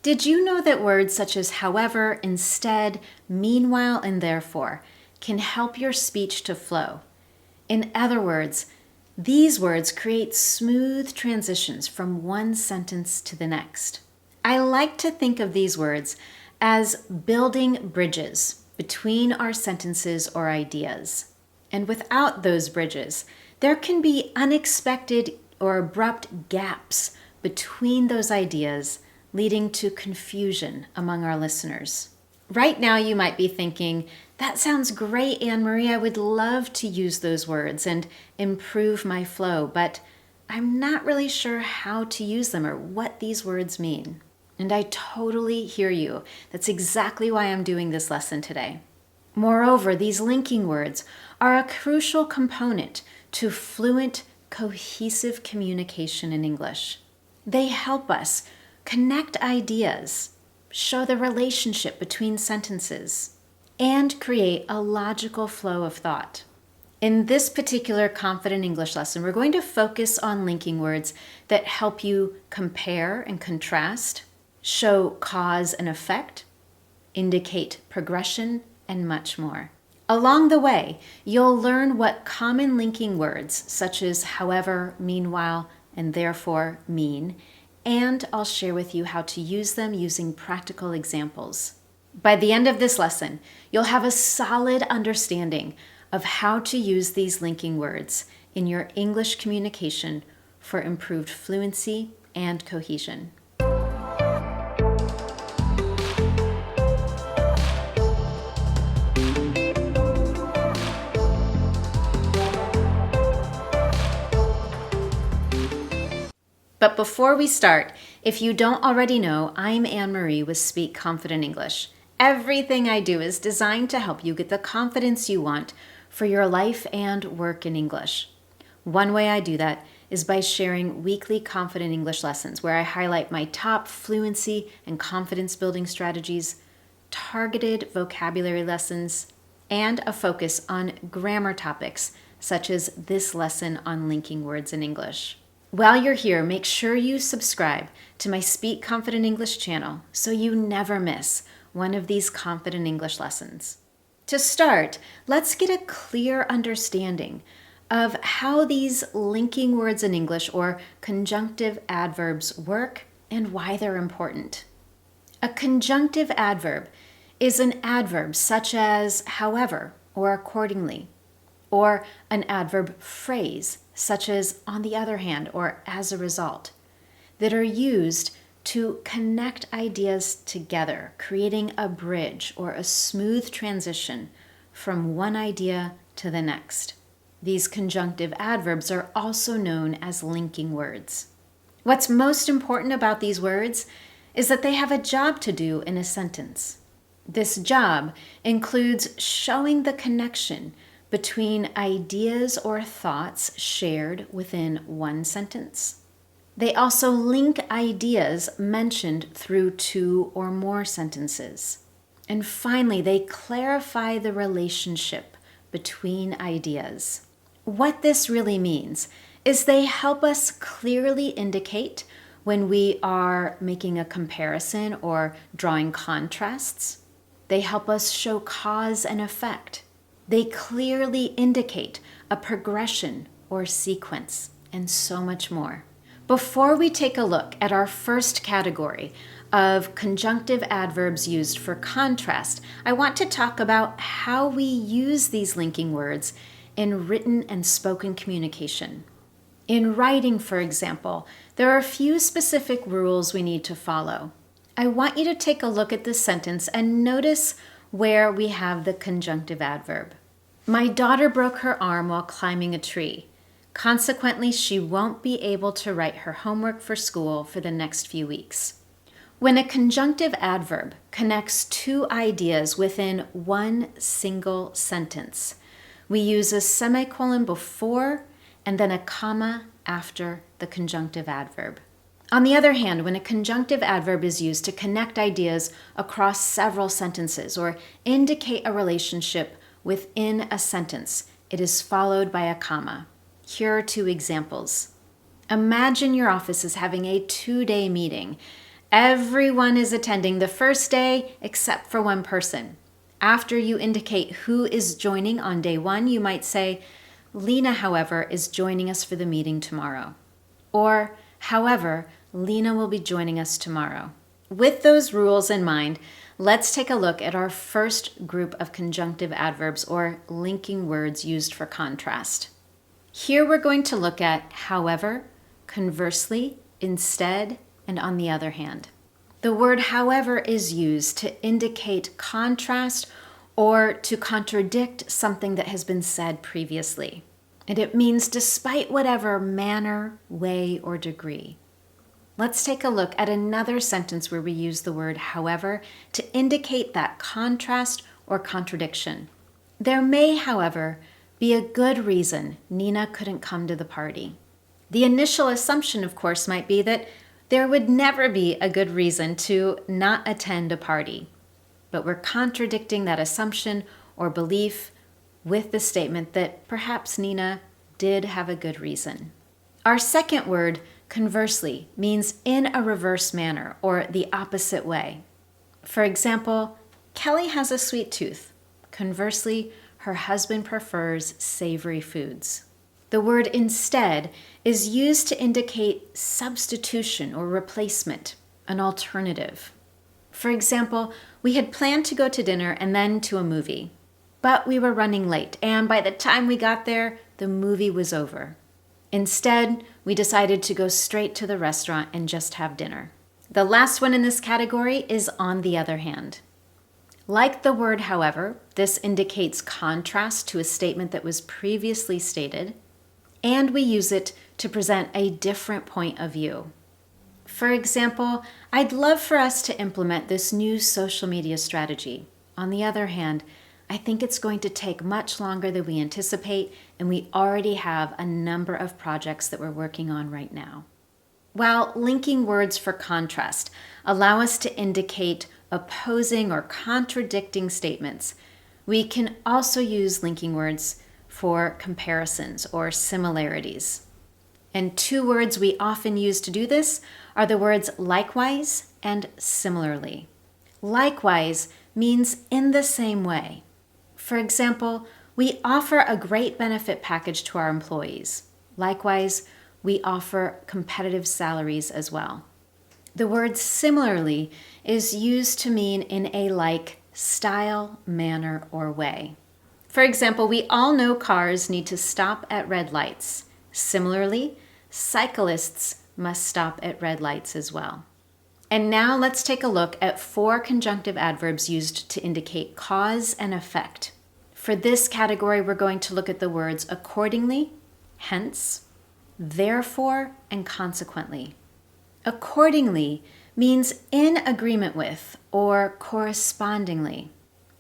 Did you know that words such as however, instead, meanwhile, and therefore can help your speech to flow? In other words, these words create smooth transitions from one sentence to the next. I like to think of these words as building bridges between our sentences or ideas. And without those bridges, there can be unexpected or abrupt gaps between those ideas, leading to confusion among our listeners. Right now, you might be thinking, that sounds great, Anne-Marie. I would love to use those words and improve my flow, but I'm not really sure how to use them or what these words mean. And I totally hear you. That's exactly why I'm doing this lesson today. Moreover, these linking words are a crucial component to fluent, cohesive communication in English. They help us connect ideas, show the relationship between sentences, and create a logical flow of thought. In this particular Confident English lesson, we're going to focus on linking words that help you compare and contrast, show cause and effect, indicate progression, and much more. Along the way, you'll learn what common linking words such as however, meanwhile, and therefore mean, and I'll share with you how to use them using practical examples. By the end of this lesson, you'll have a solid understanding of how to use these linking words in your English communication for improved fluency and cohesion. But before we start, if you don't already know, I'm Anne-Marie with Speak Confident English. Everything I do is designed to help you get the confidence you want for your life and work in English. One way I do that is by sharing weekly Confident English lessons where I highlight my top fluency and confidence building strategies, targeted vocabulary lessons, and a focus on grammar topics such as this lesson on linking words in English. While you're here, make sure you subscribe to my Speak Confident English channel so you never miss one of these Confident English lessons. To start, let's get a clear understanding of how these linking words in English or conjunctive adverbs work and why they're important. A conjunctive adverb is an adverb such as however or accordingly, or an adverb phrase such as on the other hand or as a result, that are used to connect ideas together, creating a bridge or a smooth transition from one idea to the next. These conjunctive adverbs are also known as linking words. What's most important about these words is that they have a job to do in a sentence. This job includes showing the connection between ideas or thoughts shared within one sentence. They also link ideas mentioned through two or more sentences. And finally, they clarify the relationship between ideas. What this really means is they help us clearly indicate when we are making a comparison or drawing contrasts. They help us show cause and effect. They clearly indicate a progression or sequence, and so much more. Before we take a look at our first category of conjunctive adverbs used for contrast, I want to talk about how we use these linking words in written and spoken communication. In writing, for example, there are a few specific rules we need to follow. I want you to take a look at this sentence and notice where we have the conjunctive adverb. My daughter broke her arm while climbing a tree. Consequently, she won't be able to write her homework for school for the next few weeks. When a conjunctive adverb connects two ideas within one single sentence, we use a semicolon before and then a comma after the conjunctive adverb. On the other hand, when a conjunctive adverb is used to connect ideas across several sentences or indicate a relationship within a sentence, it is followed by a comma. Here are two examples. Imagine your office is having a 2-day meeting Everyone is attending the first day except for one person. After you indicate who is joining on day 1, you might say, Lena, however, is joining us for the meeting tomorrow. Or, however, Lena will be joining us tomorrow. With those rules in mind, let's take a look at our first group of conjunctive adverbs or linking words used for contrast. Here we're going to look at however, conversely, instead, and on the other hand. The word however is used to indicate contrast or to contradict something that has been said previously. And it means despite whatever manner, way, or degree. Let's take a look at another sentence where we use the word however to indicate that contrast or contradiction. There may, however, be a good reason Nina couldn't come to the party. The initial assumption, of course, might be that there would never be a good reason to not attend a party. But we're contradicting that assumption or belief with the statement that perhaps Nina did have a good reason. Our second word, conversely, means in a reverse manner or the opposite way. For example, Kelly has a sweet tooth. Conversely, her husband prefers savory foods. The word instead is used to indicate substitution or replacement, an alternative. For example, we had planned to go to dinner and then to a movie, but we were running late, and by the time we got there, the movie was over. Instead, we decided to go straight to the restaurant and just have dinner. The last one in this category is on the other hand. Like the word however, this indicates contrast to a statement that was previously stated, and we use it to present a different point of view. For example, I'd love for us to implement this new social media strategy. On the other hand, I think it's going to take much longer than we anticipate, and we already have a number of projects that we're working on right now. While linking words for contrast allow us to indicate opposing or contradicting statements, we can also use linking words for comparisons or similarities. And 2 words we often use to do this are the words likewise and similarly. Likewise means in the same way. For example, we offer a great benefit package to our employees. Likewise, we offer competitive salaries as well. The word similarly is used to mean in a like style, manner, or way. For example, we all know cars need to stop at red lights. Similarly, cyclists must stop at red lights as well. And now let's take a look at 4 conjunctive adverbs used to indicate cause and effect. For this category, we're going to look at the words accordingly, hence, therefore, and consequently. Accordingly means in agreement with or correspondingly.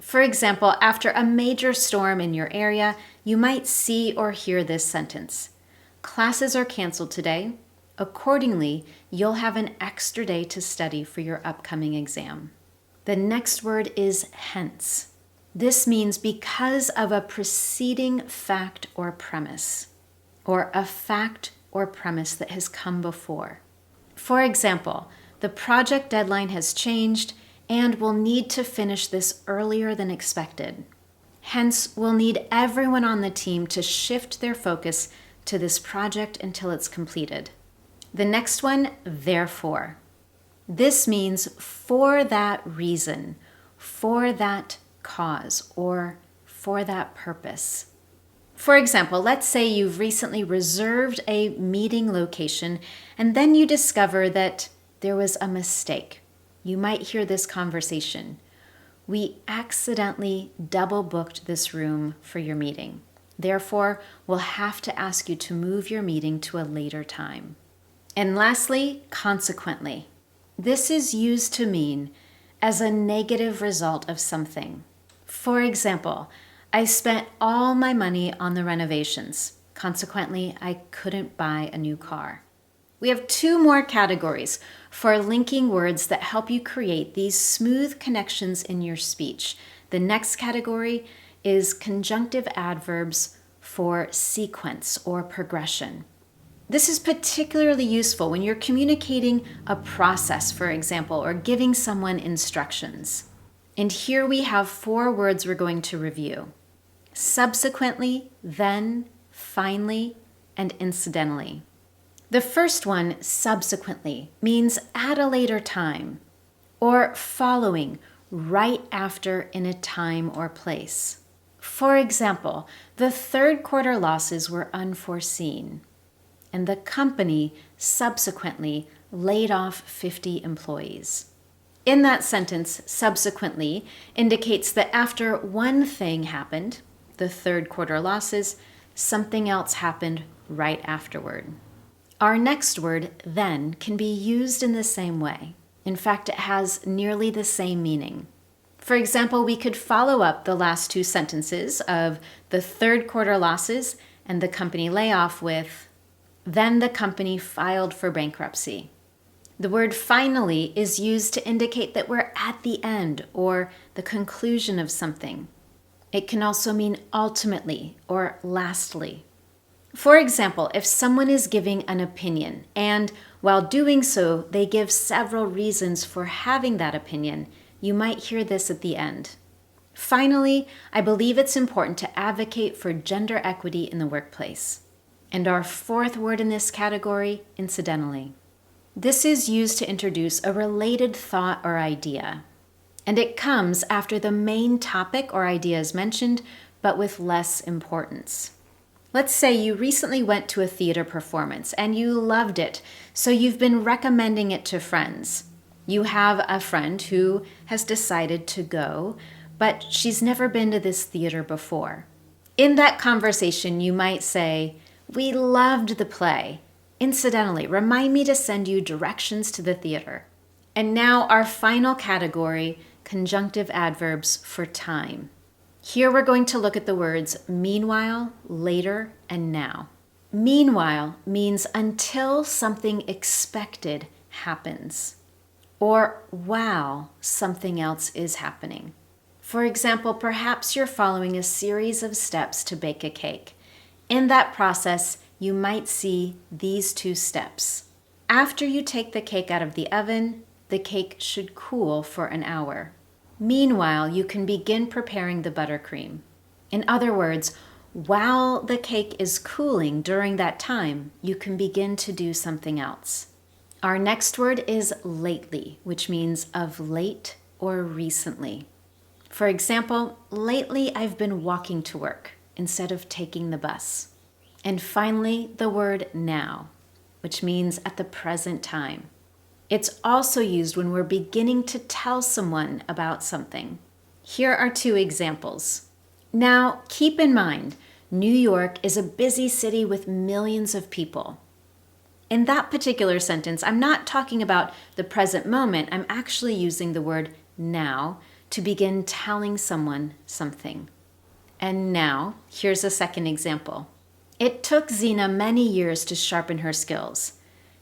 For example, after a major storm in your area, you might see or hear this sentence. Classes are canceled today. Accordingly, you'll have an extra day to study for your upcoming exam. The next word is hence. This means because of a preceding fact or premise, or a fact or premise that has come before. For example, the project deadline has changed and we'll need to finish this earlier than expected. Hence, we'll need everyone on the team to shift their focus to this project until it's completed. The next one, therefore. This means for that reason, for that cause, or for that purpose. For example, let's say you've recently reserved a meeting location and then you discover that there was a mistake. You might hear this conversation. We accidentally double booked this room for your meeting. Therefore, we'll have to ask you to move your meeting to a later time. And lastly, consequently. This is used to mean as a negative result of something. For example, I spent all my money on the renovations. Consequently, I couldn't buy a new car. We have 2 more categories for linking words that help you create these smooth connections in your speech. The next category is conjunctive adverbs for sequence or progression. This is particularly useful when you're communicating a process, for example, or giving someone instructions. And here we have 4 words we're going to review: subsequently, then, finally, and incidentally. The first one, subsequently, means at a later time, or following, right after in a time or place. For example, the third quarter losses were unforeseen, and the company subsequently laid off 50 employees. In that sentence, subsequently indicates that after one thing happened, the third quarter losses, something else happened right afterward. Our next word, then, can be used in the same way. In fact, it has nearly the same meaning. For example, we could follow up the last 2 sentences of the third quarter losses and the company layoff with, then the company filed for bankruptcy. The word finally is used to indicate that we're at the end or the conclusion of something. It can also mean ultimately or lastly. For example, if someone is giving an opinion and while doing so, they give several reasons for having that opinion, you might hear this at the end. Finally, I believe it's important to advocate for gender equity in the workplace. And our 4th word in this category, incidentally. This is used to introduce a related thought or idea. And it comes after the main topic or idea is mentioned, but with less importance. Let's say you recently went to a theater performance and you loved it, so you've been recommending it to friends. You have a friend who has decided to go, but she's never been to this theater before. In that conversation, you might say, "We loved the play. Incidentally, remind me to send you directions to the theater." And now our final category, conjunctive adverbs for time. Here we're going to look at the words meanwhile, later, and now. Meanwhile means until something expected happens, or while something else is happening. For example, perhaps you're following a series of steps to bake a cake. In that process, you might see these 2 steps. After you take the cake out of the oven, the cake should cool for an hour. Meanwhile, you can begin preparing the buttercream. In other words, while the cake is cooling during that time, you can begin to do something else. Our next word is lately, which means of late or recently. For example, lately I've been walking to work instead of taking the bus. And finally, the word now, which means at the present time. It's also used when we're beginning to tell someone about something. Here are 2 examples. Now, keep in mind, New York is a busy city with millions of people. In that particular sentence, I'm not talking about the present moment. I'm actually using the word now to begin telling someone something. And now, here's a second example. It took Zena many years to sharpen her skills.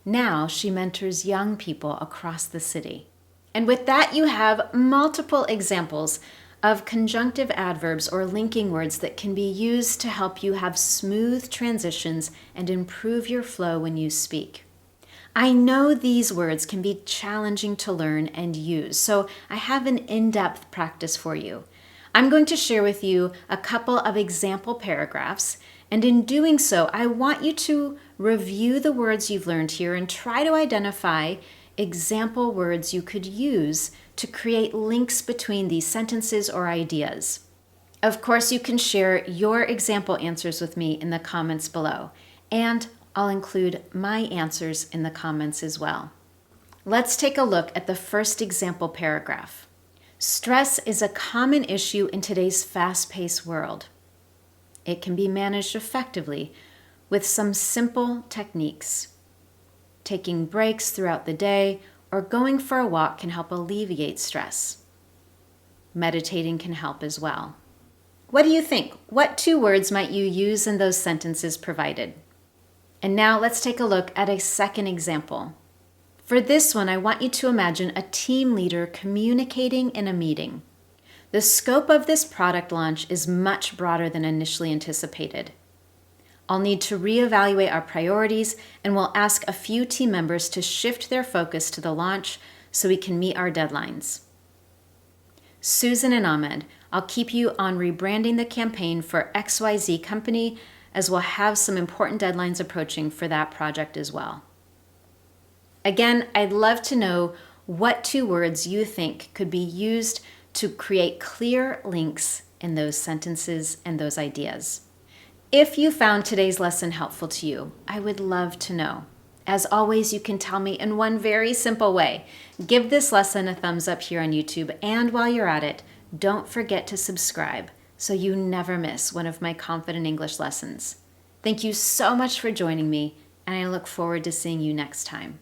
Now she mentors young people across the city. And with that, you have multiple examples of conjunctive adverbs or linking words that can be used to help you have smooth transitions and improve your flow when you speak. I know these words can be challenging to learn and use, so I have an in-depth practice for you. I'm going to share with you a couple of example paragraphs, and in doing so, I want you to review the words you've learned here and try to identify example words you could use to create links between these sentences or ideas. Of course, you can share your example answers with me in the comments below, and I'll include my answers in the comments as well. Let's take a look at the first example paragraph. Stress is a common issue in today's fast-paced world. It can be managed effectively with some simple techniques. Taking breaks throughout the day or going for a walk can help alleviate stress. Meditating can help as well. What do you think? What 2 words might you use in those sentences provided? And now let's take a look at a second example. For this one, I want you to imagine a team leader communicating in a meeting. The scope of this product launch is much broader than initially anticipated. I'll need to reevaluate our priorities, and we'll ask a few team members to shift their focus to the launch so we can meet our deadlines. Susan and Ahmed, I'll keep you on rebranding the campaign for XYZ Company, as we'll have some important deadlines approaching for that project as well. Again, I'd love to know what 2 words you think could be used to create clear links in those sentences and those ideas. If you found today's lesson helpful to you, I would love to know. As always, you can tell me in one very simple way. Give this lesson a thumbs up here on YouTube, and while you're at it, don't forget to subscribe so you never miss one of my Confident English lessons. Thank you so much for joining me, and I look forward to seeing you next time.